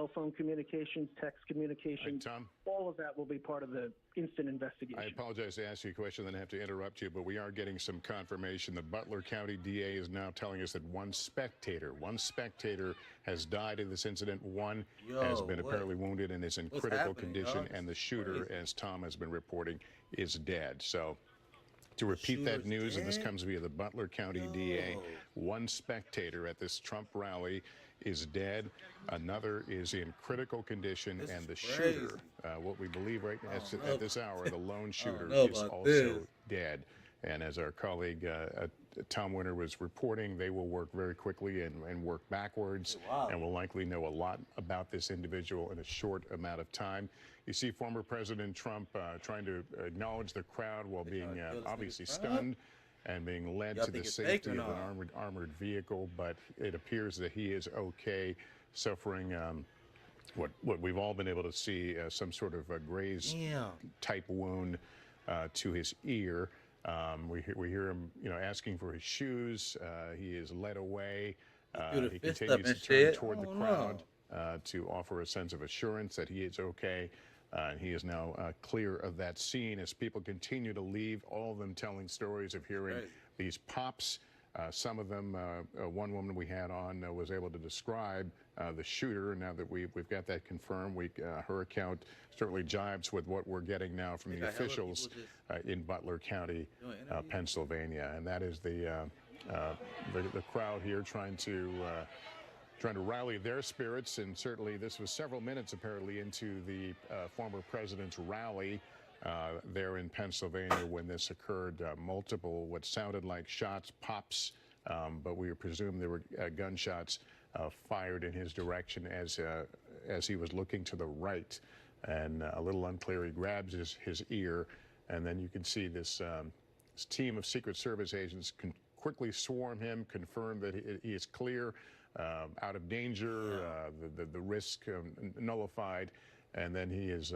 cell phone communications, text communications. Tom? All of that will be part of the instant investigation. I apologize to ask you a question, then I have to interrupt you, but we are getting some confirmation. The Butler County DA is now telling us that one spectator has died in this incident. One has been apparently wounded and is in critical condition, and the shooter, as Tom has been reporting, is dead. So to repeat that news, and this comes via the Butler County DA, one spectator at this Trump rally is dead. Another is in critical condition, and the shooter, what we believe right now at this hour, the lone shooter is also dead. And as our colleague Tom Winter was reporting, they will work very quickly and work backwards, and will likely know a lot about this individual in a short amount of time. You see former President Trump trying to acknowledge the crowd while being obviously stunned and being led to the safety of an armored vehicle, but it appears that he is okay, suffering what we've all been able to see, some sort of a graze type wound to his ear. We hear him, asking for his shoes. He is led away. He continues to turn toward the crowd to offer a sense of assurance that he is okay. He is now clear of that scene as people continue to leave, all of them telling stories of hearing these pops. Some of them, one woman we had on was able to describe the shooter. Now that we've got that confirmed, her account certainly jives with what we're getting now from the officials in Butler County, Pennsylvania. And that is the crowd here trying to rally their spirits, and certainly this was several minutes apparently into the former president's rally there in Pennsylvania when this occurred. Multiple what sounded like shots, pops, but we presume there were gunshots fired in his direction as he was looking to the right, and a little unclear, he grabs his ear, and then you can see this team of Secret Service agents quickly swarm him, confirm that he is clear, out of danger, the risk nullified, and then he is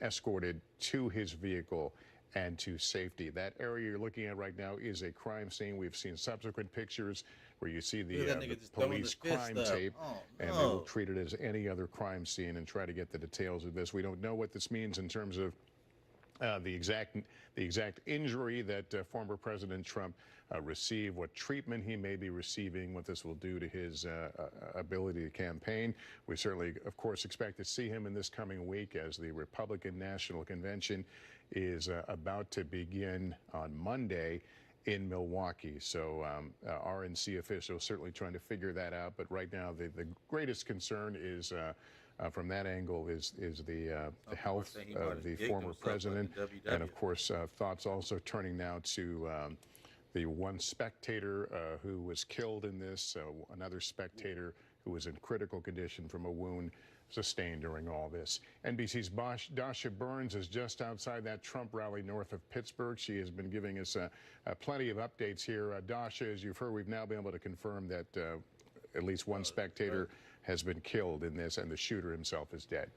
escorted to his vehicle and to safety. That area you're looking at right now is a crime scene. We've seen subsequent pictures where you see the police crime tape, and they will treat it as any other crime scene and try to get the details of this. We don't know what this means in terms of the exact injury that former President Trump received, what treatment he may be receiving, what this will do to his ability to campaign. We certainly, of course, expect to see him in this coming week as the Republican National Convention is about to begin on Monday in Milwaukee. So RNC officials certainly trying to figure that out. But right now, the greatest concern is from that angle is the health of the former president, and of course thoughts also turning now to the one spectator who was killed in this, another spectator who was in critical condition from a wound sustained during all this. NBC's Dasha Burns is just outside that Trump rally north of Pittsburgh. She has been giving us plenty of updates here. Dasha, as you've heard, we've now been able to confirm that at least one spectator has been killed in this, and the shooter himself is dead.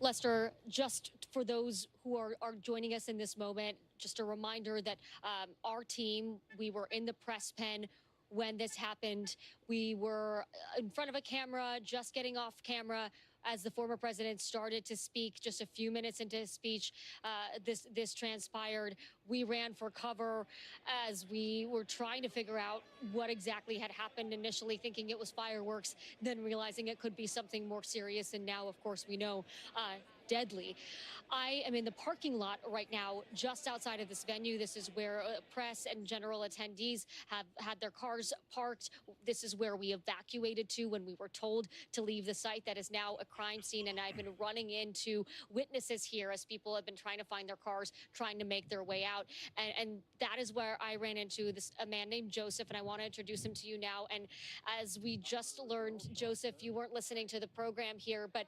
Lester, just for those who are joining us in this moment, just a reminder that our team, we were in the press pen when this happened. We were in front of a camera, just getting off camera as the former president started to speak. Just a few minutes into his speech, this transpired. We ran for cover as we were trying to figure out what exactly had happened, initially thinking it was fireworks, then realizing it could be something more serious. And now, of course, we know deadly. I am in the parking lot right now, just outside of this venue. This is where press and general attendees have had their cars parked. This is where we evacuated to when we were told to leave the site that is now a crime scene. And I've been running into witnesses here as people have been trying to find their cars, trying to make their way out. And that is where I ran into a man named Joseph, and I want to introduce him to you now. And as we just learned, Joseph, you weren't listening to the program here, but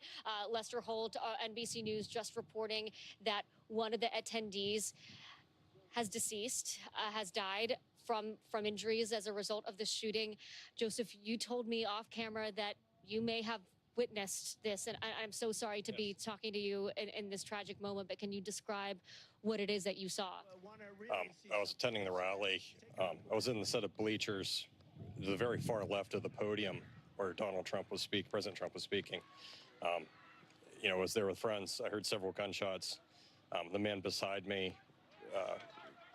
Lester Holt, NBC News, just reporting that one of the attendees has deceased, has died from injuries as a result of the shooting. Joseph, you told me off camera that you may have witnessed this, and I'm so sorry to be talking to you in this tragic moment, but can you describe what it is that you saw? I was attending the rally. I was in the set of bleachers, the very far left of the podium, where President Trump was speaking. You know, I was there with friends. I heard several gunshots. The man beside me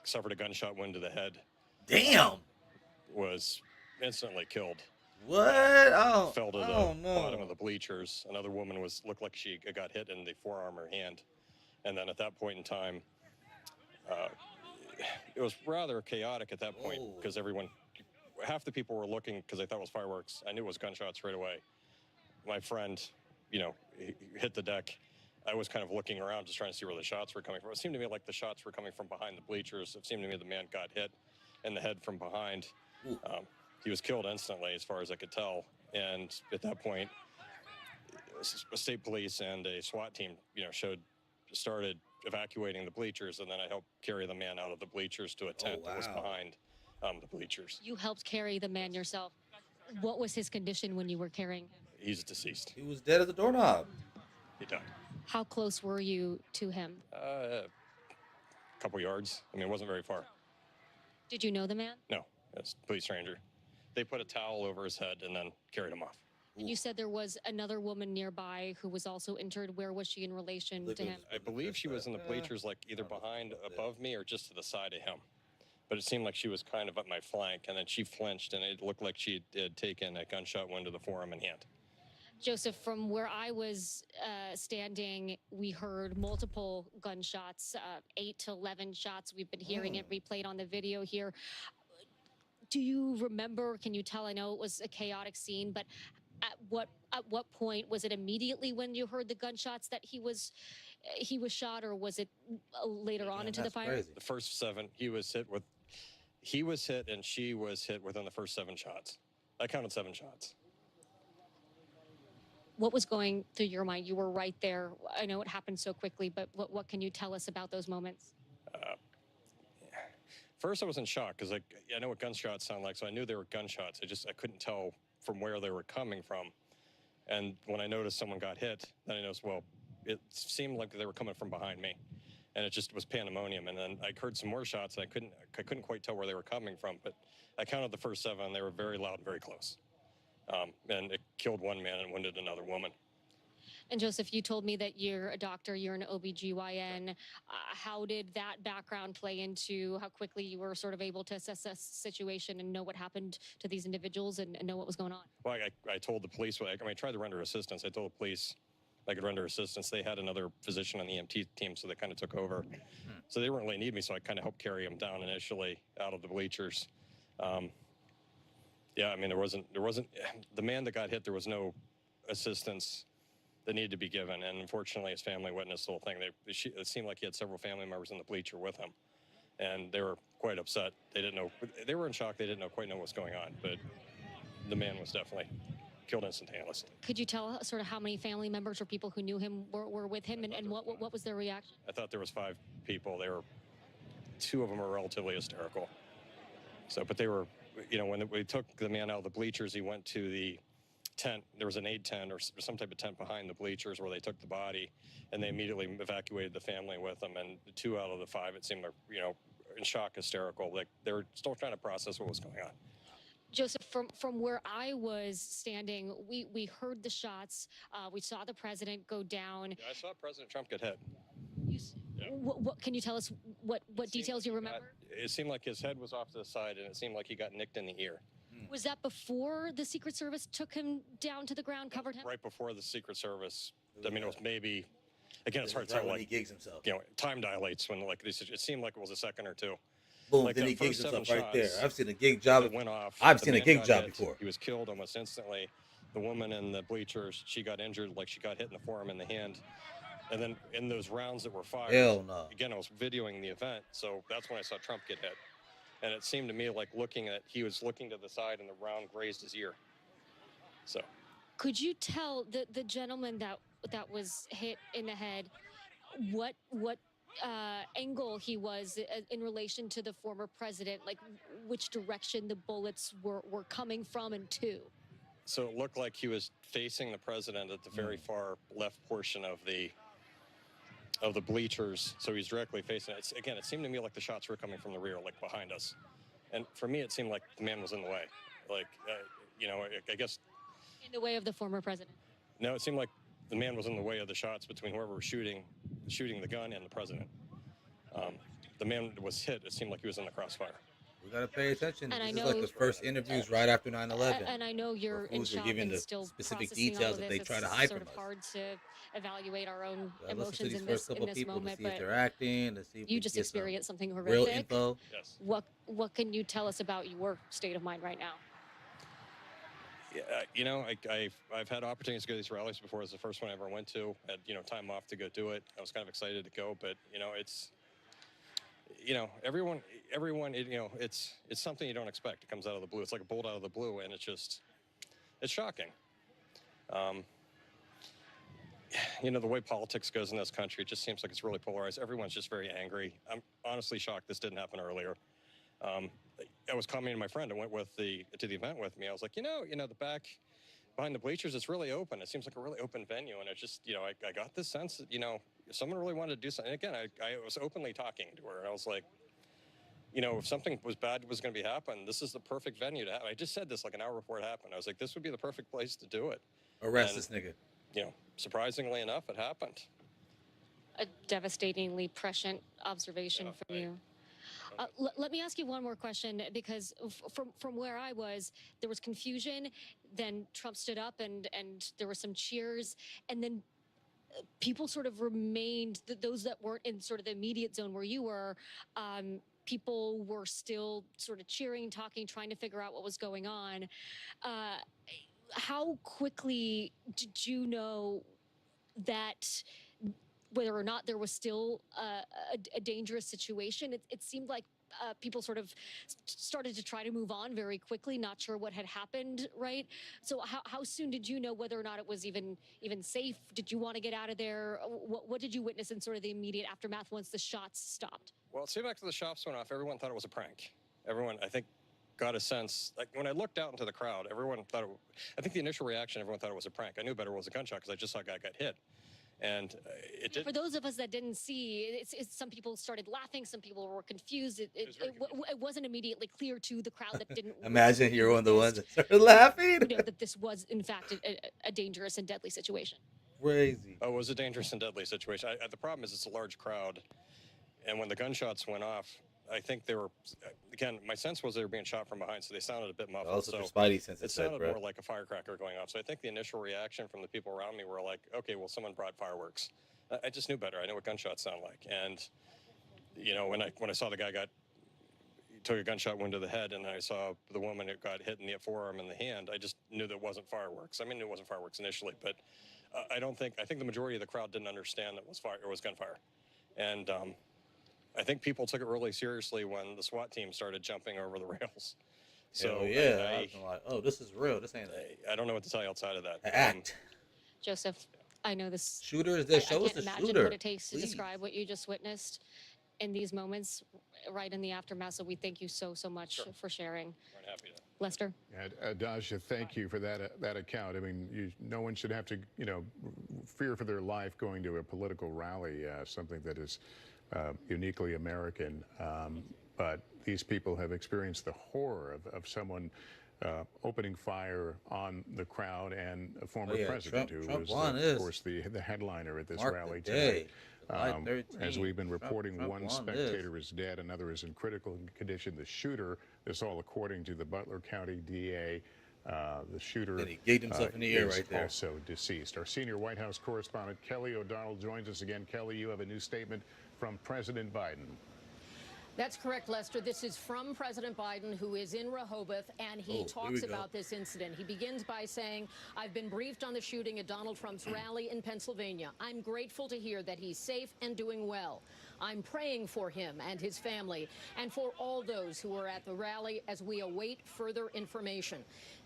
suffered a gunshot wound to the head. Damn. Was instantly killed. What? Fell to the bottom of the bleachers. Another woman looked like she got hit in the forearm or hand. And then at that point in time, it was rather chaotic at that point because half the people were looking because they thought it was fireworks. I knew it was gunshots right away. My friend, you know, he hit the deck. I was kind of looking around just trying to see where the shots were coming from. It seemed to me like the shots were coming from behind the bleachers. It seemed to me the man got hit in the head from behind. He was killed instantly, as far as I could tell. And at that point, a state police and a SWAT team, you know, started evacuating the bleachers, and then I helped carry the man out of the bleachers to a tent that was behind the bleachers. You helped carry the man yourself. What was his condition when you were carrying him? He's deceased. He was dead at the doorknob. He died. How close were you to him? A couple yards. I mean, it wasn't very far. Did you know the man? No, it's a complete stranger. They put a towel over his head and then carried him off. And you said there was another woman nearby who was also injured. Where was she in relation to him? I believe she was in the bleachers, like either behind, above me, or just to the side of him. But it seemed like she was kind of up my flank, and then she flinched, and it looked like she had taken a gunshot wound to the forearm and hand. Joseph, from where I was standing, we heard multiple gunshots, 8 to 11 shots. We've been hearing it replayed on the video here. Do you remember, can you tell, I know it was a chaotic scene, but at what point, was it immediately when you heard the gunshots that he was shot, or was it later on into the fire? Crazy. The first 7, he was hit and she was hit within the first 7 shots. I counted 7 shots. What was going through your mind? You were right there. I know it happened so quickly, but what can you tell us about those moments? First, I was in shock because I know what gunshots sound like, so I knew they were gunshots. I couldn't tell from where they were coming from. And when I noticed someone got hit, then I noticed, well, it seemed like they were coming from behind me, and it just was pandemonium. And then I heard some more shots, and I couldn't quite tell where they were coming from. But I counted the first 7, and they were very loud and very close. And it killed one man and wounded another woman. And Joseph, you told me that you're a doctor, you're an OBGYN. How did that background play into how quickly you were sort of able to assess the situation and know what happened to these individuals and know what was going on? Well, I told the police, I tried to render assistance. I told the police I could render assistance. They had another physician on the EMT team, so they kind of took over. So they didn't really need me, so I kind of helped carry them down initially out of the bleachers. Yeah, I mean, there wasn't, the man that got hit, there was no assistance that needed to be given. And unfortunately, his family witnessed the whole thing. It seemed like he had several family members in the bleacher with him. And they were quite upset. They didn't know, they were in shock. They didn't quite know what was going on. But the man was definitely killed instantaneously. Could you tell sort of how many family members or people who knew him were with him, and what was their reaction? I thought there was 5 people. 2 of them were relatively hysterical. So, but they were, you know, when we took the man out of the bleachers, he went to the tent. There was an aid tent or some type of tent behind the bleachers where they took the body, and they immediately evacuated the family with them. And 2 out of the 5, it seemed, you know, in shock, hysterical. Like they were still trying to process what was going on. Joseph, from where I was standing, we heard the shots. We saw the president go down. Yeah, I saw President Trump get hit. What can you tell us? What details you remember? It seemed like his head was off to the side, and it seemed like he got nicked in the ear. Was that before the Secret Service took him down to the ground, covered him? Right before the Secret Service. I mean, it was maybe, again, it's hard to tell. When like, he gigs himself. You know, time dilates when like this. It seemed like it was a second or 2. Boom, like then he the gigs first himself 7 right there. shots I've seen a gig job. that went off. I've The seen a man gig got job hit. before. He was killed almost instantly. The woman in the bleachers, she got injured, like she got hit in the forearm and the hand. And then in those rounds that were fired, Hell no. Again, I was videoing the event, so that's when I saw Trump get hit. And it seemed to me like he was looking to the side and the round grazed his ear. So. Could you tell the gentleman that was hit in the head what angle he was in relation to the former president, like which direction the bullets were coming from and to? So it looked like he was facing the president at the very far left portion of the bleachers. So he's directly facing it. Again, it seemed to me like the shots were coming from the rear, like behind us. And for me, it seemed like the man was in the way. Like, you know, I guess in the way of the former president? No, it seemed like the man was in the way of the shots between whoever was shooting the gun and the president. The man was hit. It seemed like he was in the crossfire. We gotta pay attention. And I This is know- like the first interviews right after 9/11. And I know you're in Fools are shock giving and the still specific processing all details of that this. they try to It's hide sort from of us. hard to evaluate our own Listen to emotions these in first this couple moment. people to see if But they're acting, to see if you we just can get some experienced something real horrific. info. Yes. What can you tell us about your state of mind right now? Yeah, you know, I've had opportunities to go to these rallies before. It was the first one I ever went to. I had, you know, time off to go do it. I was kind of excited to go, but you know, it's, you know, everyone, you know, it's something you don't expect. It comes out of the blue. It's like a bolt out of the blue, and it's shocking. You know, the way politics goes in this country, it just seems like it's really polarized. Everyone's just very angry. I'm honestly shocked this didn't happen earlier. I was commenting to my friend who went to the event with me. I was like, you know, the back behind the bleachers, it's really open. It seems like a really open venue. And it's just, you know, I got this sense that, you know, if someone really wanted to do something, and again, I was openly talking to her, and I was like, you know, if something was bad was going to be happening, this is the perfect venue to have. I just said this like an hour before it happened. I was like, this would be the perfect place to do it. Arrest And, this nigga. You know, surprisingly enough, it happened. A devastatingly prescient observation Yeah, from you. Let me ask you one more question, because from where I was, there was confusion. Then Trump stood up, and there were some cheers, and then people sort of remained. Those that weren't in sort of the immediate zone where you were, people were still sort of cheering, talking, trying to figure out what was going on. How quickly did you know that whether or not there was still a dangerous situation? It seemed like people sort of started to try to move on very quickly, not sure what had happened, right? So how soon did you know whether or not it was even safe? Did you want to get out of there? What did you witness in sort of the immediate aftermath once the shots stopped? Well, it seemed after the shots went off, everyone thought it was a prank. Everyone, I think, got a sense, like when I looked out into the crowd, everyone thought I think the initial reaction, everyone thought it was a prank. I knew better it was a gunshot because I just saw a guy got hit. And it did. For those of us that didn't see, it's some people started laughing, some people were confused. It wasn't immediately clear to the crowd that didn't. Imagine you're one of the ones that started laughing. You know, that this was in fact a dangerous and deadly situation. Crazy. Oh, it was a dangerous and deadly situation. The problem is it's a large crowd, and when the gunshots went off, I think they were, again, my sense was they were being shot from behind, so they sounded a bit muffled. Also, So for Spidey sense, it sounded more like a firecracker going off. So I think the initial reaction from the people around me were like, okay, well, someone brought fireworks. I just knew better. I knew what gunshots sound like. And, you know, when I saw the guy took a gunshot wound to the head, and I saw the woman who got hit in the forearm and the hand, I just knew that it wasn't fireworks. I mean, it wasn't fireworks initially, but I think the majority of the crowd didn't understand that it was gunfire. And I think people took it really seriously when the SWAT team started jumping over the rails. So yeah, I was like, oh, this is real. This ain't. I don't know what to tell you outside of that. Act. Joseph, I know this. Shooter is there. I Show us can't the imagine shooter. what it takes to please. describe what you just witnessed in these moments, right in the aftermath. So we thank you so much for sharing. I'm happy to. Lester? Dasha, thank you for that account. I mean, no one should have to, you know, fear for their life going to a political rally, something that is uniquely American. But these people have experienced the horror of someone opening fire on the crowd and a former president Trump was, of course, the headliner at this Mark rally the day. today. July 13th. As we've been reporting, Trump one won spectator is dead, another is in critical condition. The shooter, this all according to the Butler County DA, the shooter And he gave himself in the ear is right there. also deceased. Our senior White House correspondent, Kelly O'Donnell, joins us again. Kelly, you have a new statement from President Biden. That's correct, Lester. This is from President Biden, who is in Rehoboth, and he talks about this incident. He begins by saying, I've been briefed on the shooting at Donald Trump's rally in Pennsylvania. I'm grateful to hear that he's safe and doing well. I'm praying for him and his family and for all those who were at the rally as we await further information.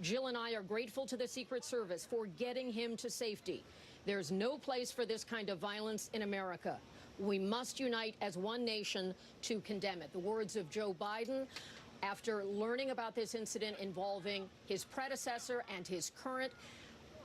Jill and I are grateful to the Secret Service for getting him to safety. There's no place for this kind of violence in America. We must unite as one nation to condemn it. The words of Joe Biden after learning about this incident involving his predecessor and his current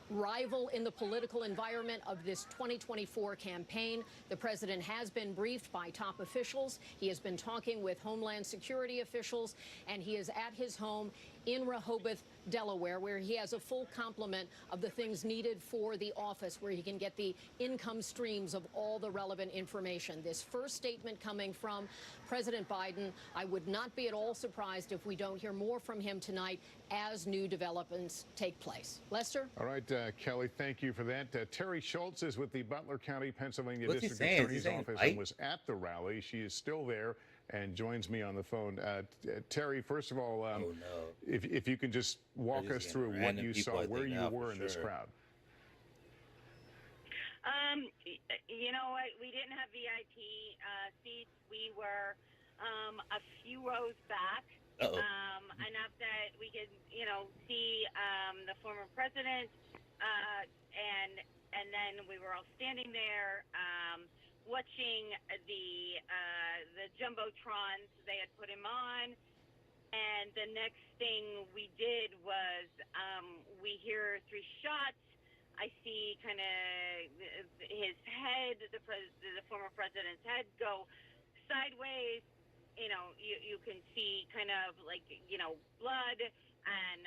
rival in the political environment of this 2024 campaign. The president has been briefed by top officials. He has been talking with Homeland Security officials, and he is at his home in Rehoboth, Delaware, where he has a full complement of the things needed for the office, where he can get the income streams of all the relevant information. This first statement coming from President Biden, I would not be at all surprised if we don't hear more from him tonight as new developments take place. Lester? All right, Kelly, thank you for that. Terry Schultz is with the Butler County, Pennsylvania What's he District saying? Attorney's Office and was at the rally. She is still there and joins me on the phone. Terry, first of all, Oh, no. if you can just walk They're us just through getting what random you people, saw, I where think, you now, were for in this sure. crowd. You know what? We didn't have VIP seats. We were a few rows back. Uh-oh. Enough that we could, see the former president, and then we were all standing there watching the jumbotrons. They had put him on, and the next thing we did was we hear 3 shots. I see kind of his head, the former president's head, go sideways. You can see kind of like, blood. And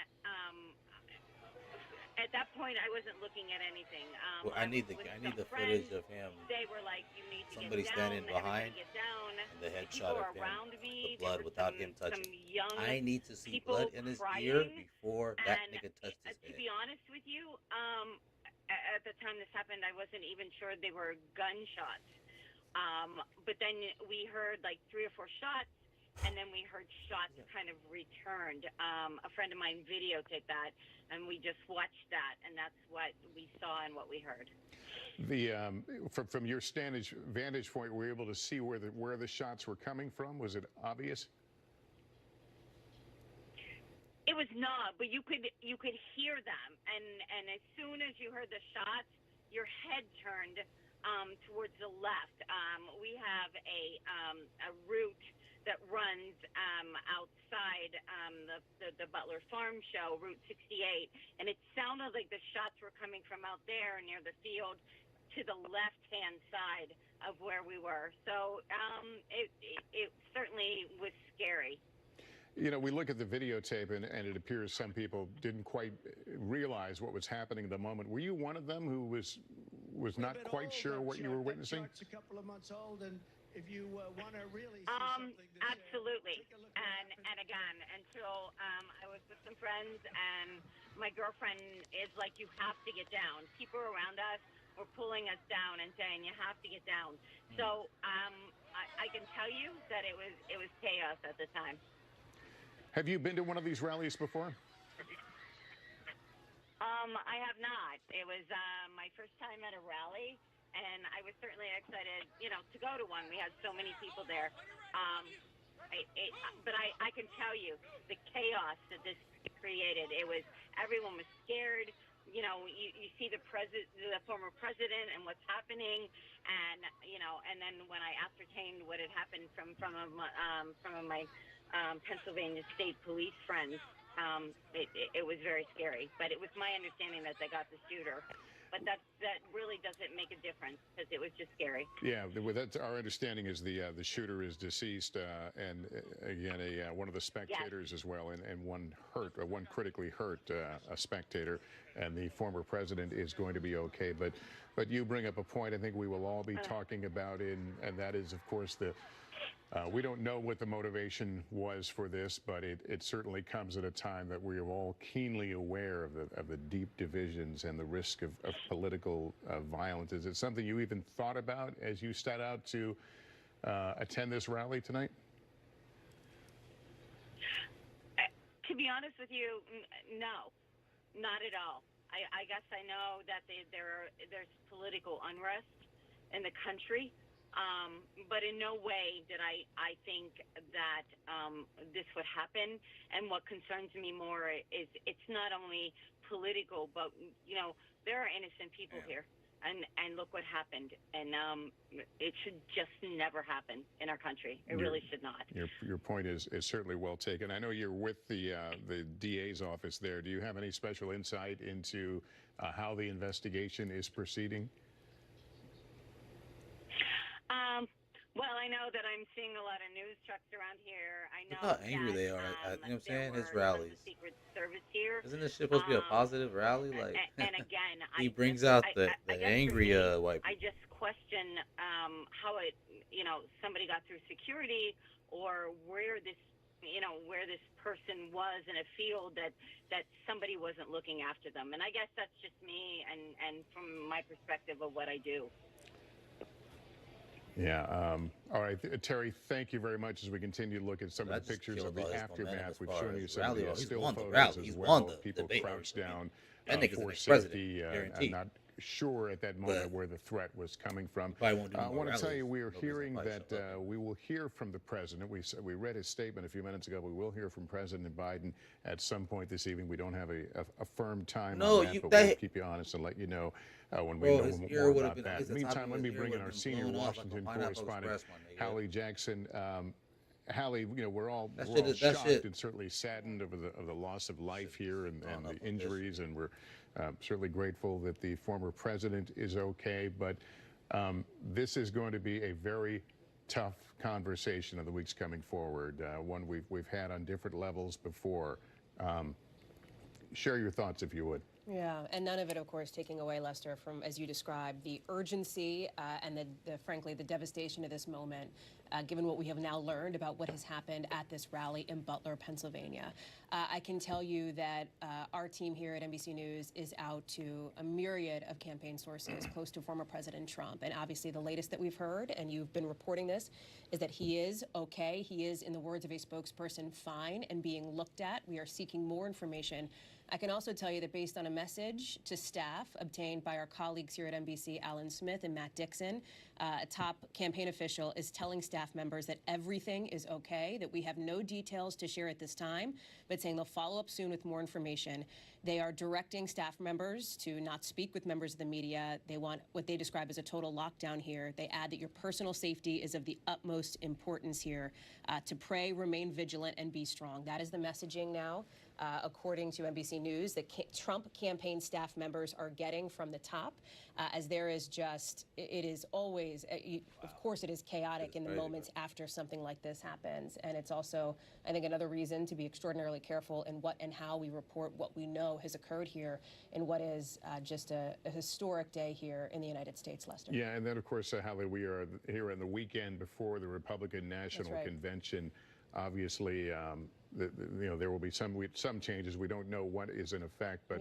at that point, I wasn't looking at anything. Well, I need the footage of him. They were like, you need to Somebody get standing down, behind, get down. and the People headshot of him, around me, the blood there were without some, him touching. some young I need to see people blood in his ear crying, before that and nigga touched his to head. be honest with you, at the time this happened, I wasn't even sure they were gunshots. But then we heard like 3 or 4 shots, and then we heard shots kind of returned. A friend of mine videotaped that, and we just watched that, and that's what we saw and what we heard. From your vantage point, were you able to see where the shots were coming from? Was it obvious? It was not, but you could hear them, and as soon as you heard the shots, your head turned towards the left. We have a route that runs outside the Butler Farm Show, Route 68, and it sounded like the shots were coming from out there near the field to the left-hand side of where we were. So it certainly was scary. We look at the videotape, and it appears some people didn't quite realize what was happening at the moment. Were you one of them who was not quite sure what you were witnessing? It's a couple of months old, and if you want to really see something, absolutely. take a look at And again, until I was with some friends, and my girlfriend is like, "You have to get down." People around us were pulling us down and saying, "You have to get down." So I can tell you that it was chaos at the time. Have you been to one of these rallies before? I have not. It was my first time at a rally, and I was certainly excited, to go to one. We had so many people there. But I can tell you the chaos that this created. Everyone was scared. You see the former president and what's happening, and and then when I ascertained what had happened from my Pennsylvania State Police friends, it was very scary. But it was my understanding that they got the shooter. But that really doesn't make a difference because it was just scary. Yeah, that's our understanding is the shooter is deceased, and again, one of the spectators as well, and one critically hurt, a spectator, and the former president is going to be okay. But you bring up a point I think we will all be talking about, and that is, of course, we don't know what the motivation was for this, but it certainly comes at a time that we are all keenly aware of the deep divisions and the risk of political violence. Is it something you even thought about as you set out to attend this rally tonight? To be honest with you, no, not at all. I guess I know that there's political unrest in the country. But in no way did I think that this would happen. And what concerns me more is it's not only political, but there are innocent people here, and look what happened. And it should just never happen in our country. It really should not. Your point is certainly well taken. I know you're with the DA's office there. Do you have any special insight into how the investigation is proceeding? Well, I know that I'm seeing a lot of news trucks around here. I know Look how angry that, they are at, you know what I'm saying? His there were tons rallies. of Secret Service here. Isn't this shit supposed to be a positive rally? And, Like, and again, he I brings just, out I the guess for angry me, white I people. just question how it, somebody got through security, or where this, where this person was in a field that somebody wasn't looking after them. And I guess that's just me and from my perspective of what I do. Yeah. All right, Terry, thank you very much as we continue to look at some of the pictures of the aftermath. We've shown you some of the still photos as well of people crouched down for safety. I'm not sure at that moment where the threat was coming from. I want to tell you, we are hearing that we will hear from the president. We read his statement a few minutes ago. We will hear from President Biden at some point this evening. We don't have a firm time on that, but we'll keep you honest and let you know when we know more about that. Meantime, let me bring in our senior Washington correspondent, Hallie Jackson. Hallie, we're all shocked and certainly saddened over the loss of life here and the injuries, and we're certainly grateful that the former president is okay. But this is going to be a very tough conversation in the weeks coming forward, one we've had on different levels before. Share your thoughts, if you would. Yeah, and none of it, of course, taking away, Lester, from, as you described, the urgency and frankly, the devastation of this moment, given what we have now learned about what has happened at this rally in Butler, Pennsylvania. I can tell you that our team here at NBC News is out to a myriad of campaign sources close to former President Trump. And obviously, the latest that we've heard, and you've been reporting this, is that he is okay. He is, in the words of a spokesperson, fine and being looked at. We are seeking more information. I can also tell you that based on a message to staff obtained by our colleagues here at NBC, Alan Smith and Matt Dixon, a top campaign official is telling staff members that everything is okay, that we have no details to share at this time, but saying they'll follow up soon with more information. They are directing staff members to not speak with members of the media. They want what they describe as a total lockdown here. They add that your personal safety is of the utmost importance here. To pray, remain vigilant, and be strong. That is the messaging now, according to NBC News, that Trump campaign staff members are getting from the top, as there is just, it is always, of course it is chaotic in the moments after something like this happens. And it's also, I think, another reason to be extraordinarily careful in what and how we report what we know has occurred here in what is just a historic day here in the United States, Lester. Yeah, and then, of course, Hallie, we are here on the weekend before the Republican National Convention. Obviously, there will be some changes. We don't know what is in effect, but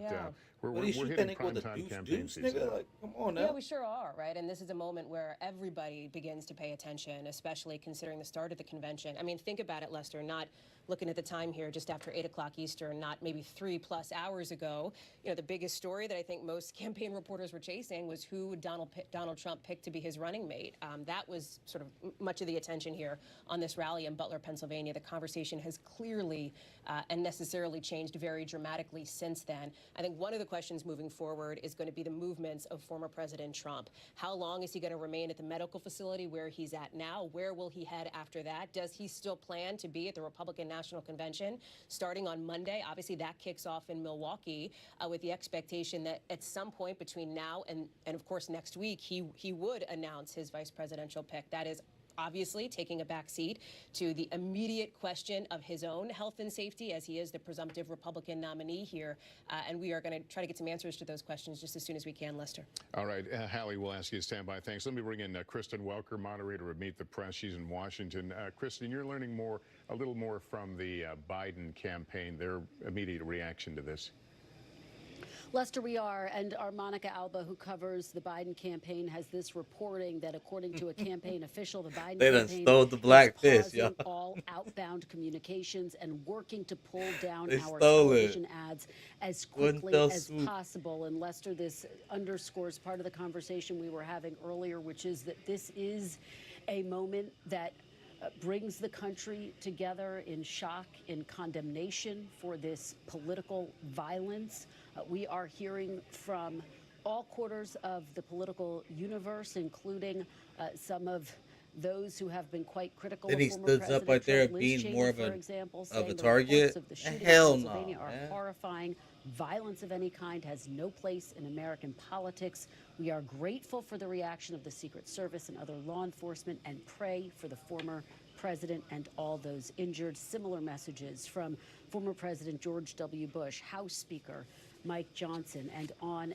we're hitting primetime campaign season. Like, come on now. Yeah, we sure are, right? And this is a moment where everybody begins to pay attention, especially considering the start of the convention. I mean, think about it, Lester, not looking at the time here just after 8 o'clock Eastern, not maybe 3+ hours ago. The biggest story that I think most campaign reporters were chasing was who Donald Trump picked to be his running mate. That was sort of much of the attention here on this rally in Butler, Pennsylvania. The conversation has clearly and necessarily changed very dramatically since then. I think one of the questions moving forward is going to be the movements of former President Trump. How long is he going to remain at the medical facility where he's at now? Where will he head after that? Does he still plan to be at the Republican National Convention starting on Monday? Obviously, that kicks off in Milwaukee with the expectation that at some point between now and of course, next week, he would announce his vice presidential pick. That is obviously taking a back seat to the immediate question of his own health and safety, as he is the presumptive Republican nominee here. And we are going to try to get some answers to those questions just as soon as we can, Lester. All right, Hallie, we'll ask you to stand by. Thanks. Let me bring in Kristen Welker, moderator of Meet the Press. She's in Washington. Kristen, you're learning a little more from the Biden campaign, their immediate reaction to this. Lester, we are, and our Monica Alba, who covers the Biden campaign, has this reporting that according to a campaign official, the Biden campaign stole the blackfish, is pausing all outbound communications and working to pull down our stole television ads as quickly as possible. And Lester, this underscores part of the conversation we were having earlier, which is that this is a moment that brings the country together in shock, in condemnation for this political violence. We are hearing from all quarters of the political universe, including some of those who have been quite critical. Then he of former stood President up right there Trump. Liz being Cheney, more for of example, a saying the target. reports of the shooting Hell in no, Pennsylvania are man. horrifying, Violence of any kind has no place in American politics. We are grateful for the reaction of the Secret Service and other law enforcement and pray for the former president and all those injured. Similar messages from former President George W. Bush, House Speaker Mike Johnson, and on,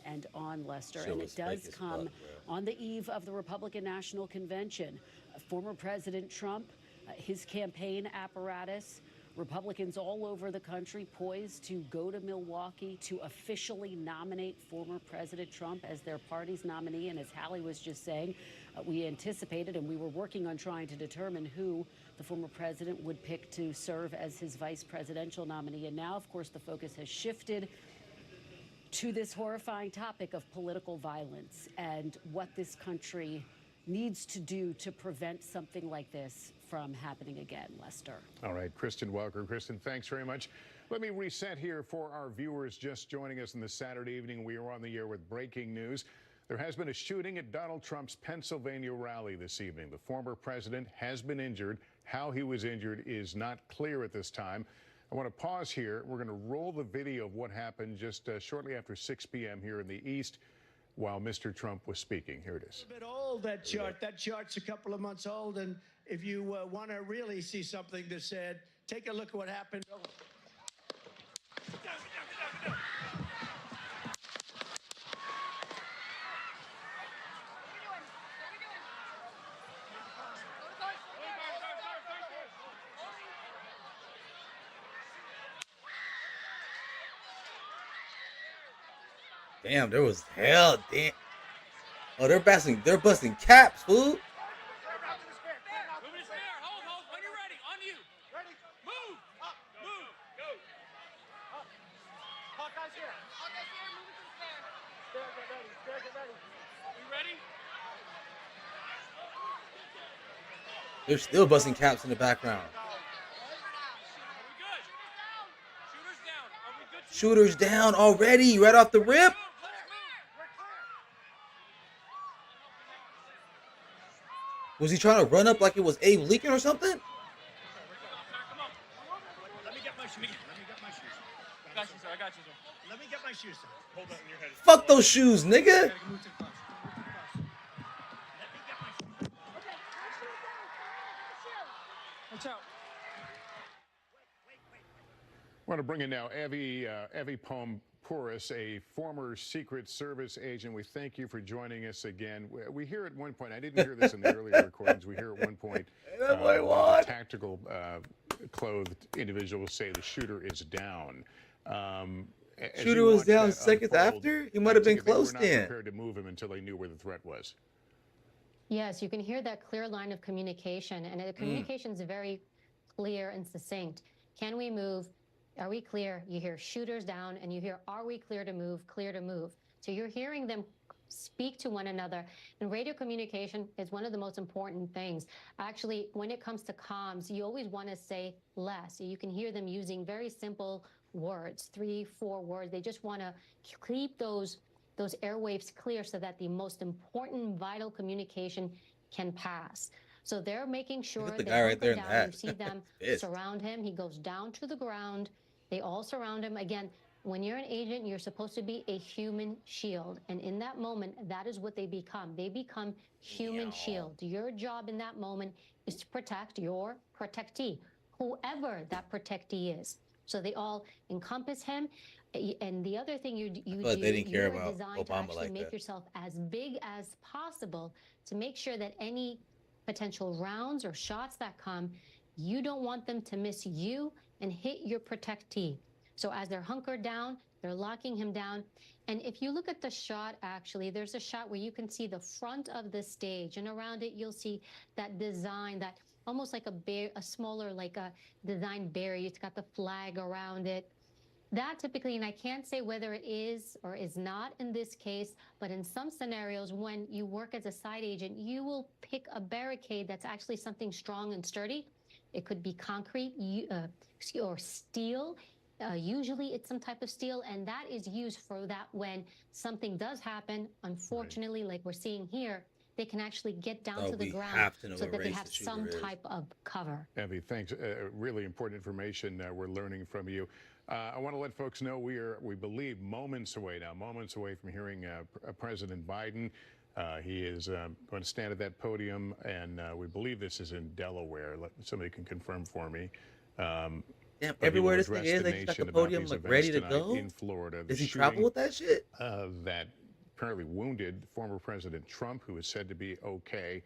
Lester. And it does come on the eve of the Republican National Convention. Former President Trump, his campaign apparatus, Republicans all over the country poised to go to Milwaukee to officially nominate former President Trump as their party's nominee. And as Hallie was just saying, we anticipated and we were working on trying to determine who the former president would pick to serve as his vice presidential nominee. And now, of course, the focus has shifted to this horrifying topic of political violence and what this country needs to do to prevent something like this from happening again, Lester. All right, Kristen Welker. Kristen, thanks very much. Let me reset here for our viewers just joining us on this Saturday evening. We are on the air with breaking news. There has been a shooting at Donald Trump's Pennsylvania rally this evening. The former president has been injured. How he was injured is not clear at this time. I want to pause here. We're going to roll the video of what happened just shortly after 6 p.m. here in the East while Mr. Trump was speaking. Here it is. A bit old, that chart. That chart's a couple of months old. And if you want to really see something that's said, take a look at what happened. Damn, there was hell. Damn. Oh, they're busting caps, fool. They're still busting caps in the background. Shooters down already, right off the rip. Was he trying to run up like it was Abe Lincoln or something? Let me get my shoes. I got you, sir. Let me get my shoes, sir. Hold that in your head. Fuck those shoes, nigga. Watch out. I want to bring in now Evie Pouris, a former Secret Service agent. We thank you for joining us again. We hear at one point, I didn't hear this in the earlier recordings, we hear at one point tactical clothed individuals say the shooter is down. Shooter was down seconds after? He might have been close then. then. They were not prepared to move him until they knew where the threat was. Yes, you can hear that clear line of communication, and the communication is very clear and succinct. Can we move? Are we clear? You hear shooters down, and you hear, are we clear to move? Clear to move. So you're hearing them speak to one another. And radio communication is one of the most important things. Actually, when it comes to comms, you always want to say less. You can hear them using very simple words, 3, 4 words. They just want to keep those airwaves clear so that the most important, vital communication can pass. So they're making sure the guy right there in the hat. You see them surround him. He goes down to the ground. They all surround him. Again, when you're an agent, you're supposed to be a human shield. And in that moment, that is what they become. They become human shield. Your job in that moment is to protect your protectee, whoever that protectee is. So they all encompass him. And the other thing you do, they didn't care you're about designed to Obama actually like make that. yourself as big as possible to make sure that any potential rounds or shots that come, you don't want them to miss you and hit your protectee. So as they're hunkered down, they're locking him down. And if you look at the shot, actually, there's a shot where you can see the front of the stage, and around it, you'll see that design, that almost like a smaller, like a design barrier. It's got the flag around it. That typically, and I can't say whether it is or is not in this case, but in some scenarios, when you work as a side agent, you will pick a barricade that's actually something strong and sturdy. It could be concrete or steel. Usually it's some type of steel, and that is used for that when something does happen, unfortunately, like we're seeing here, they can actually get down to the ground so that they have some type of cover. Evie, thanks. Really important information we're learning from you. I want to let folks know we believe, moments away from hearing President Biden. He is going to stand at that podium, and we believe this is in Delaware. Somebody can confirm for me. Damn, everywhere this thing is, they got the podium like ready to go. In Florida, does he travel with that shit? That apparently wounded former President Trump, who is said to be okay.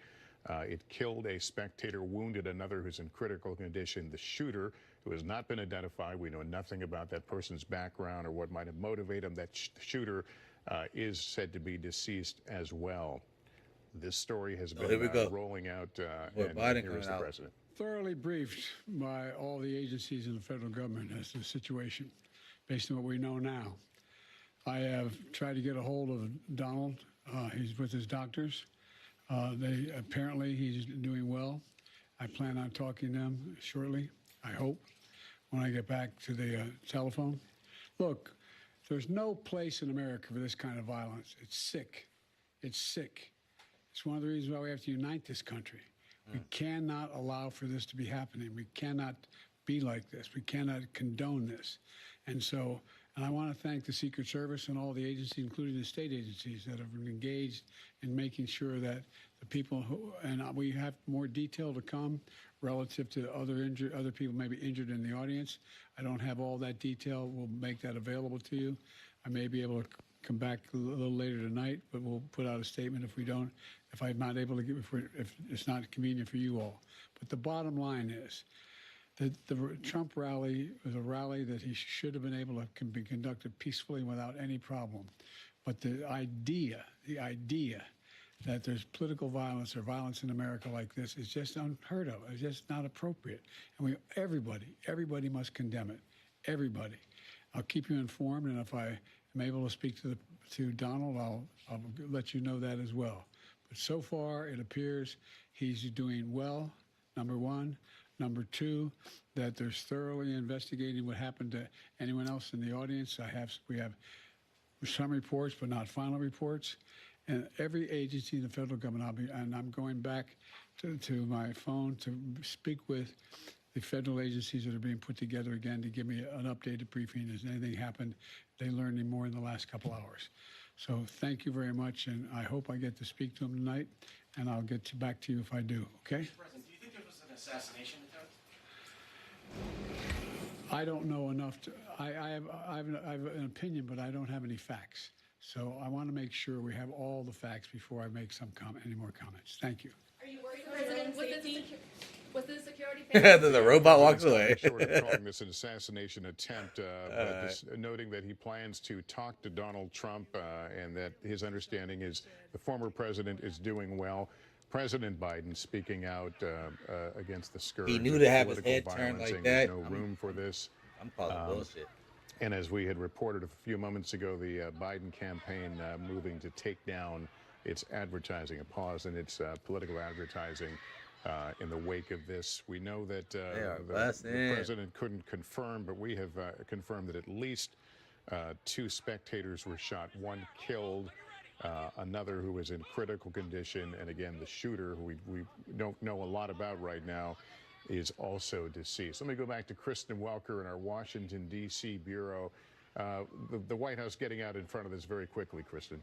It killed a spectator, wounded another who's in critical condition. The shooter, who has not been identified, we know nothing about that person's background or what might have motivated him. That shooter is said to be deceased as well. This story has been rolling out, and here is the president. Thoroughly briefed by all the agencies in the federal government as to the situation, based on what we know now. I have tried to get a hold of Donald. He's with his doctors. Apparently he's doing well. I plan on talking to them shortly, I hope, when I get back to the telephone. Look, there's no place in America for this kind of violence. It's sick. It's sick. It's one of the reasons why we have to unite this country. We cannot allow for this to be happening. We cannot be like this. We cannot condone this. And I want to thank the Secret Service and all the agencies, including the state agencies, that have been engaged in making sure that the people and we have more detail to come relative to other people maybe injured in the audience. I don't have all that detail. We'll make that available to you. I may be able to come back a little later tonight, but we'll put out a statement if I'm not able to if it's not convenient for you all. But the bottom line is that the Trump rally was a rally that he should have been able to be conducted peacefully without any problem. But the idea that there's political violence or violence in America like this is just unheard of. It's just not appropriate. And everybody must condemn it. Everybody. I'll keep you informed, and if I am able to speak to Donald, I'll let you know that as well. But so far, it appears he's doing well, number one. Number two, that there's thoroughly investigating what happened to anyone else in the audience. We have some reports, but not final reports. And every agency in the federal government, I'm going back to my phone to speak with the federal agencies that are being put together again to give me an updated briefing. Has anything happened? They learned any more in the last couple hours. So thank you very much, and I hope I get to speak to them tonight, and I'll get back to you if I do, okay? Mr. President, do you think there was an assassination attempt? I don't know enough to, I have an opinion, but I don't have any facts. So I want to make sure we have all the facts before I make any more comments. Thank you. Are you worried, President, with the security? Then the robot walks away. Short of calling this an assassination attempt, but noting that he plans to talk to Donald Trump and that his understanding is the former president is doing well. President Biden speaking out against the scourge. He knew to have his head turned like that. There's no room for this. I'm calling bullshit. And as we had reported a few moments ago, the Biden campaign moving to take down its advertising, a pause in its political advertising in the wake of this. We know that the president couldn't confirm, but we have confirmed that at least 2 spectators were shot, 1 killed, another who was in critical condition, and again, the shooter, who we don't know a lot about right now, is also deceased. Let me go back to Kristen Welker in our Washington, D.C. bureau. The White House getting out in front of this very quickly, Kristen.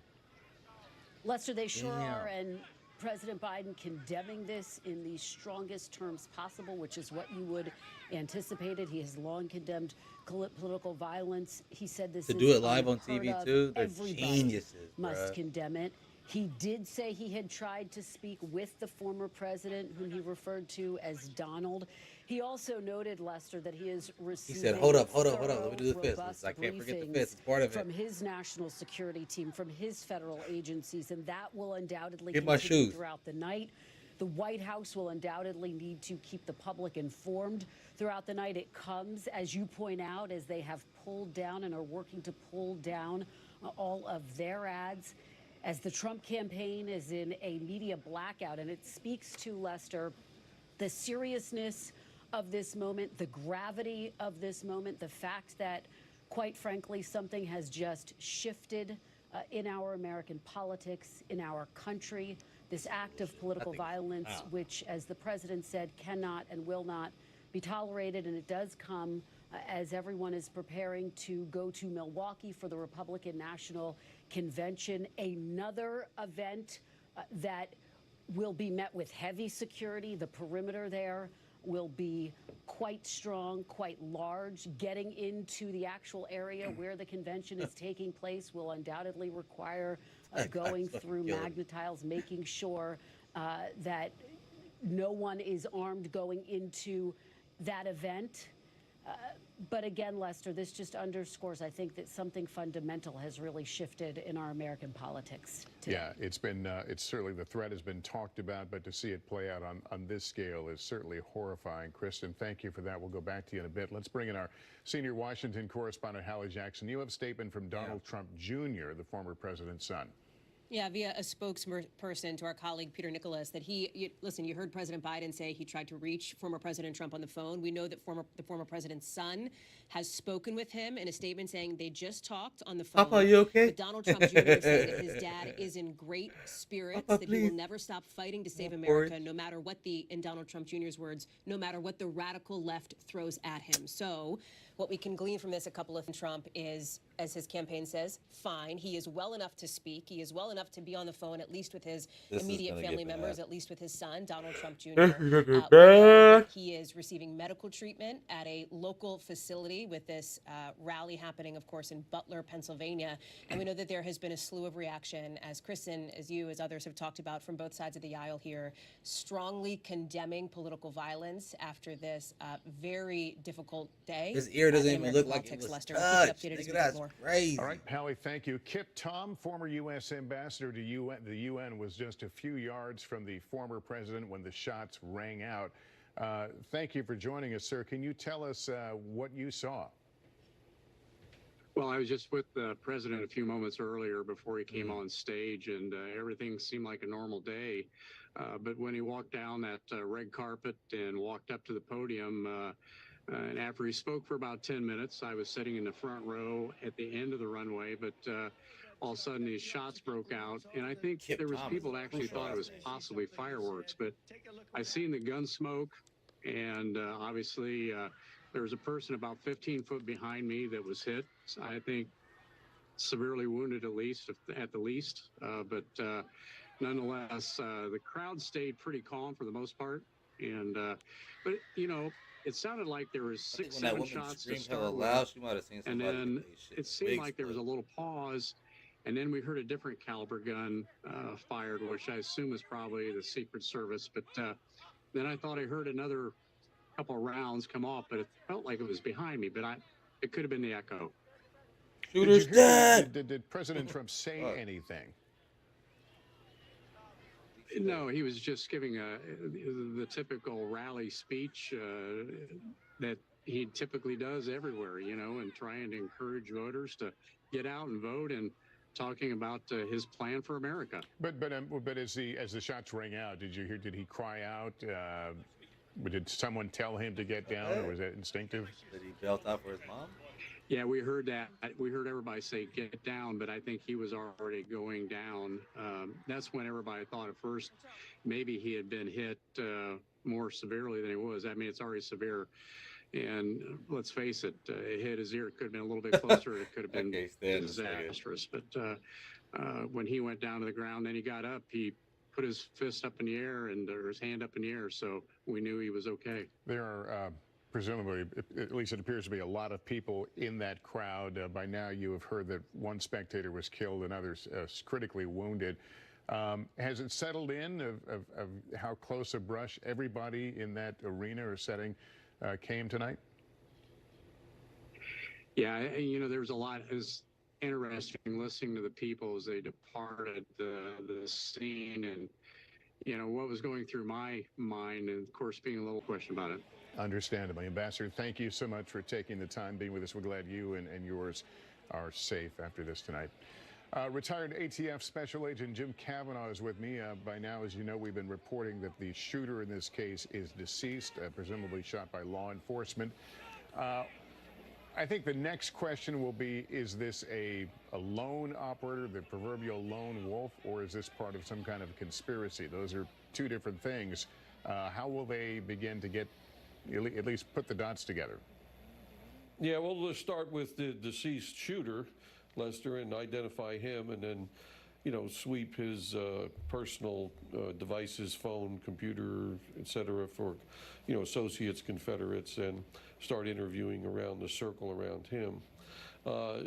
Lester, they sure are, and President Biden condemning this in the strongest terms possible, which is what you would anticipated. He has long condemned political violence. He said this to is do it live on TV too. They're Everybody geniuses. must condemn it. He did say he had tried to speak with the former president, whom he referred to as Donald. He also noted, Lester, that he is receiving. He said, "Hold up. Let me do the fist. I can't forget the fist. It's part of it." From his national security team, from his federal agencies, and that will undoubtedly Get my continue shoes. throughout the night. The White House will undoubtedly need to keep the public informed throughout the night. It comes, as you point out, as they have pulled down and are working to pull down all of their ads, as the Trump campaign is in a media blackout. And it speaks to, Lester, the seriousness of this moment, the gravity of this moment, the fact that, quite frankly, something has just shifted in our American politics, in our country. This act of political violence, which, as the president said, cannot and will not be tolerated. And it does come as everyone is preparing to go to Milwaukee for the Republican National Convention, another event that will be met with heavy security. The perimeter there will be quite strong, quite large. Getting into the actual area where the convention is taking place will undoubtedly require going through magnetiles, making sure that no one is armed going into that event. But again, Lester, this just underscores, I think, that something fundamental has really shifted in our American politics today. Yeah, it's certainly, the threat has been talked about, but to see it play out on this scale is certainly horrifying. Kristen, thank you for that. We'll go back to you in a bit. Let's bring in our senior Washington correspondent, Hallie Jackson. You have a statement from Donald Trump Jr., the former president's son. Yeah, via a spokesperson to our colleague Peter Nicholas, that listen, you heard President Biden say he tried to reach former President Trump on the phone. We know that the former president's son has spoken with him in a statement saying they just talked on the phone. Papa, you okay? But Donald Trump Jr. said that his dad is in great spirits, Papa, that please. he will never stop fighting to save America, no matter what in Donald Trump Jr.'s words, no matter what the radical left throws at him. So what we can glean from this, a couple of Trump is, as his campaign says, fine. He is well enough to speak. He is well enough to be on the phone, at least with his immediate family members, at least with his son, Donald Trump Jr. He is receiving medical treatment at a local facility with this rally happening, of course, in Butler, Pennsylvania. And we know that there has been a slew of reaction, as Kristen, as you, as others have talked about from both sides of the aisle here, strongly condemning political violence after this very difficult day. His ear doesn't even look like it was touched. Nigga, that's crazy. All right, Hallie, thank you. Kip Tom, former U.S. ambassador to the UN, was just a few yards from the former president when the shots rang out. Thank you for joining us, sir. Can you tell us what you saw? Well, I was just with the president a few moments earlier before he came on stage, and everything seemed like a normal day. But when he walked down that red carpet and walked up to the podium, and after he spoke for about 10 minutes, I was sitting in the front row at the end of the runway, but all of a sudden these shots broke out. And I think there was people that actually thought it was possibly fireworks, but I seen the gun smoke, and obviously there was a person about 15 foot behind me that was hit. I think severely wounded at the least, but nonetheless, the crowd stayed pretty calm for the most part. And but you know, it sounded like there was 6, 7 shots to start with, and then it seemed like there was a little pause, and then we heard a different caliber gun fired, which I assume is probably the Secret Service. But then I thought I heard another couple of rounds come off, but it felt like it was behind me. But it could have been the echo. Shooter's dead. Did President Trump say anything? No, he was just giving the typical rally speech that he typically does everywhere, you know, and trying to encourage voters to get out and vote, and talking about his plan for America. But as the shots rang out, did he cry out? Did someone tell him to get down, or was that instinctive? Did he belt out for his mom? Yeah, we heard that. We heard everybody say, get down, but I think he was already going down. That's when everybody thought at first maybe he had been hit more severely than he was. I mean, it's already severe. And let's face it, it hit his ear. It could have been a little bit closer. It could have been disastrous. But when he went down to the ground, then he got up, he put his fist up in the air, or his hand up in the air, so we knew he was okay. There are presumably, at least it appears to be, a lot of people in that crowd. By now you have heard that one spectator was killed and others critically wounded. Has it settled in of how close a brush everybody in that arena or setting came tonight? Yeah, you know, there was a lot. It was interesting listening to the people as they departed the scene, and you know what was going through my mind, and of course being a little question about it. Understandably. Ambassador, thank you so much for taking the time being with us. We're glad you and yours are safe after this tonight. Retired ATF Special Agent Jim Kavanaugh is with me. By now, as you know, we've been reporting that the shooter in this case is deceased, presumably shot by law enforcement. I think the next question will be, is this a lone operator, the proverbial lone wolf, or is this part of some kind of conspiracy? Those are two different things. How will they begin to get, at least put the dots together? Yeah, well, let's start with the deceased shooter, Lester, and identify him, and then, sweep his personal devices, phone, computer, etc., for, associates, Confederates, and start interviewing around the circle around him.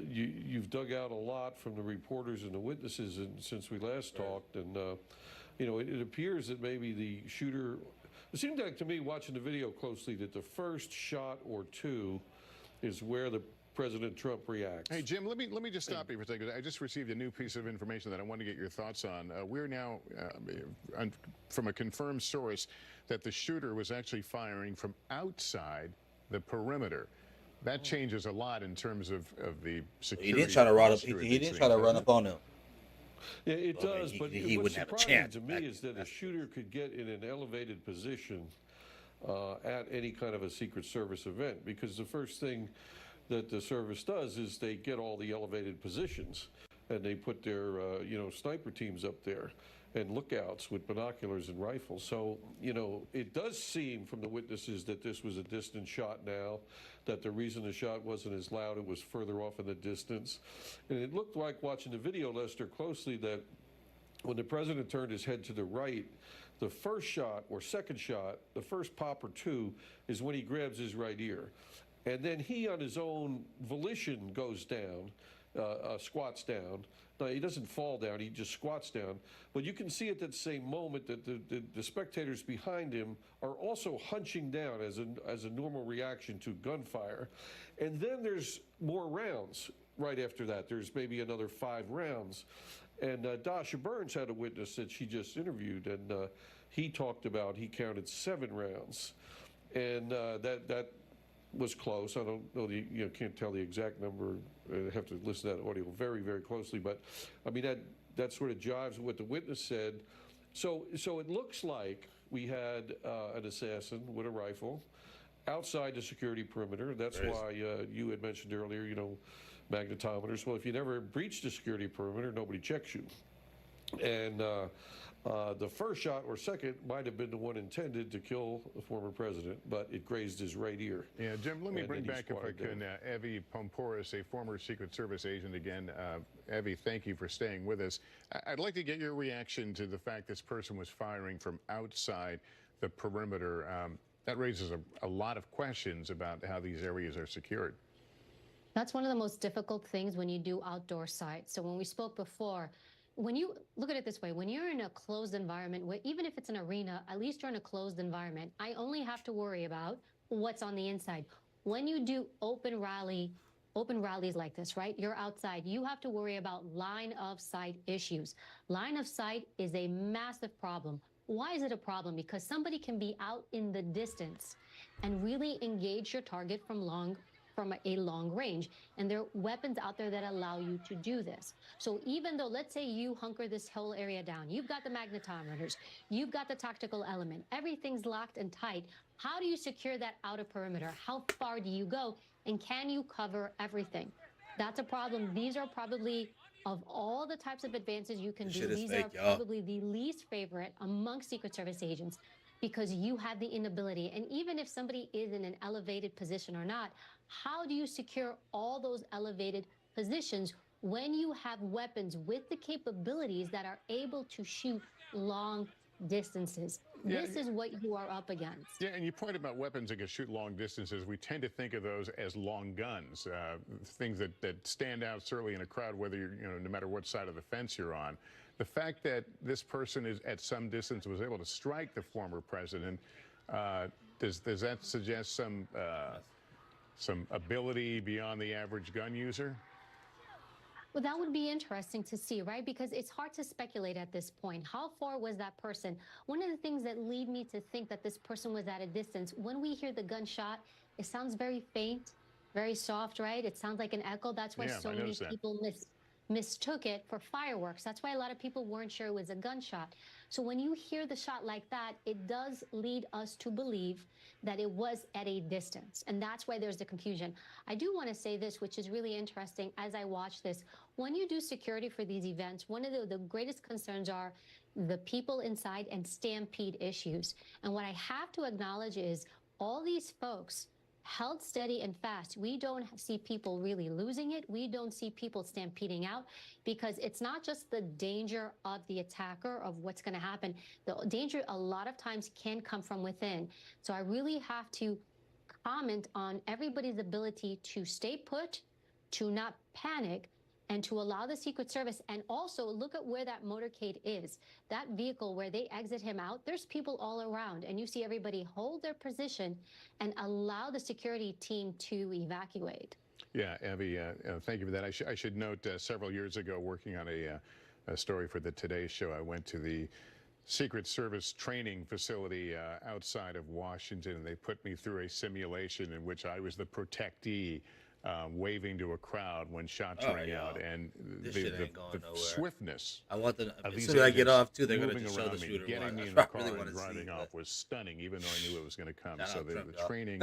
You've dug out a lot from the reporters and the witnesses since we last talked, and it appears that maybe the shooter. It seemed like to me, watching the video closely, that the first shot or two is where the President Trump reacts. Hey, Jim, let me just stop you for a second. I just received a new piece of information that I want to get your thoughts on. We're now, from a confirmed source, that the shooter was actually firing from outside the perimeter. That changes a lot in terms of the security. He didn't try to run up. He didn't try to run up on him. Yeah, it does, he but wouldn't what's have a surprising chance to me is that a shooter could get in an elevated position at any kind of a Secret Service event, because the first thing that the service does is they get all the elevated positions, and they put their sniper teams up there and lookouts with binoculars and rifles. So, it does seem from the witnesses that this was a distant shot now, that the reason the shot wasn't as loud, it was further off in the distance. And it looked like, watching the video, Lester, closely, that when the president turned his head to the right, the first shot or second shot, the first pop or two, is when he grabs his right ear. And then he, on his own volition, goes down, squats down. No, he doesn't fall down, he just squats down. But you can see at that same moment that the spectators behind him are also hunching down as a normal reaction to gunfire. And then there's more rounds right after that. There's maybe another 5 rounds. And Dasha Burns had a witness that she just interviewed, and he talked about he counted 7 rounds. And that was close. I don't know can't tell the exact number. I have to listen to that audio very, very closely. But I mean, that sort of jives with what the witness said. So it looks like we had an assassin with a rifle outside the security perimeter. That's why you had mentioned earlier, magnetometers. Well, if you never breach the security perimeter, nobody checks you. And the first shot or second might have been the one intended to kill the former president, but it grazed his right ear. Yeah, Jim, let me bring back, if I can, Evie Poumpouras, a former Secret Service agent again. Evie, thank you for staying with us. I'd like to get your reaction to the fact this person was firing from outside the perimeter. That raises a lot of questions about how these areas are secured. That's one of the most difficult things when you do outdoor sites. So when we spoke before, when you look at it this way, when you're in a closed environment, where even if it's an arena, at least you're in a closed environment, I only have to worry about what's on the inside. When you do open rallies like this, right? You're outside. You have to worry about line of sight issues. Line of sight is a massive problem. Why is it a problem? Because somebody can be out in the distance and really engage your target from a long range. And there are weapons out there that allow you to do this. So even though, let's say you hunker this whole area down, you've got the magnetometers, you've got the tactical element, everything's locked and tight. How do you secure that outer perimeter? How far do you go? And can you cover everything? That's a problem. These are probably, of all the types of advances you can do, these are probably the least favorite among Secret Service agents, because you have the inability. And even if somebody is in an elevated position or not, how do you secure all those elevated positions when you have weapons with the capabilities that are able to shoot long distances? Yeah, this is what you are up against. Yeah, and you point about weapons that can shoot long distances. We tend to think of those as long guns, things that stand out certainly in a crowd, whether you're, no matter what side of the fence you're on. The fact that this person is at some distance was able to strike the former president, does that suggest some ability beyond the average gun user? Well, that would be interesting to see, right? Because it's hard to speculate at this point. How far was that person? One of the things that lead me to think that this person was at a distance, when we hear the gunshot, it sounds very faint, very soft, right? It sounds like an echo. That's why so many people mistook it for fireworks. That's why a lot of people weren't sure it was a gunshot. So when you hear the shot like that, it does lead us to believe that it was at a distance. And that's why there's the confusion. I do want to say this, which is really interesting as I watch this. When you do security for these events, one of the greatest concerns are the people inside and stampede issues. And what I have to acknowledge is all these folks held steady and fast. We don't see people really losing it. We don't see people stampeding out, because it's not just the danger of the attacker, of what's going to happen. The danger a lot of times can come from within. So I really have to comment on everybody's ability to stay put, to not panic, and to allow the Secret Service, and also look at where that motorcade is. That vehicle where they exit him out, there's people all around, and you see everybody hold their position and allow the security team to evacuate. Yeah, Abby, thank you for that. I should note, several years ago, working on a story for the Today Show, I went to the Secret Service training facility outside of Washington, and they put me through a simulation in which I was the protectee, waving to a crowd when shots rang out, and the swiftness. I want the of as these soon as I get agents off too, they're going to moving show the around me, shooter. getting me in I the car really and want to see driving off was stunning, even though I knew it was going to come. Shout So out the Trump, y'all. training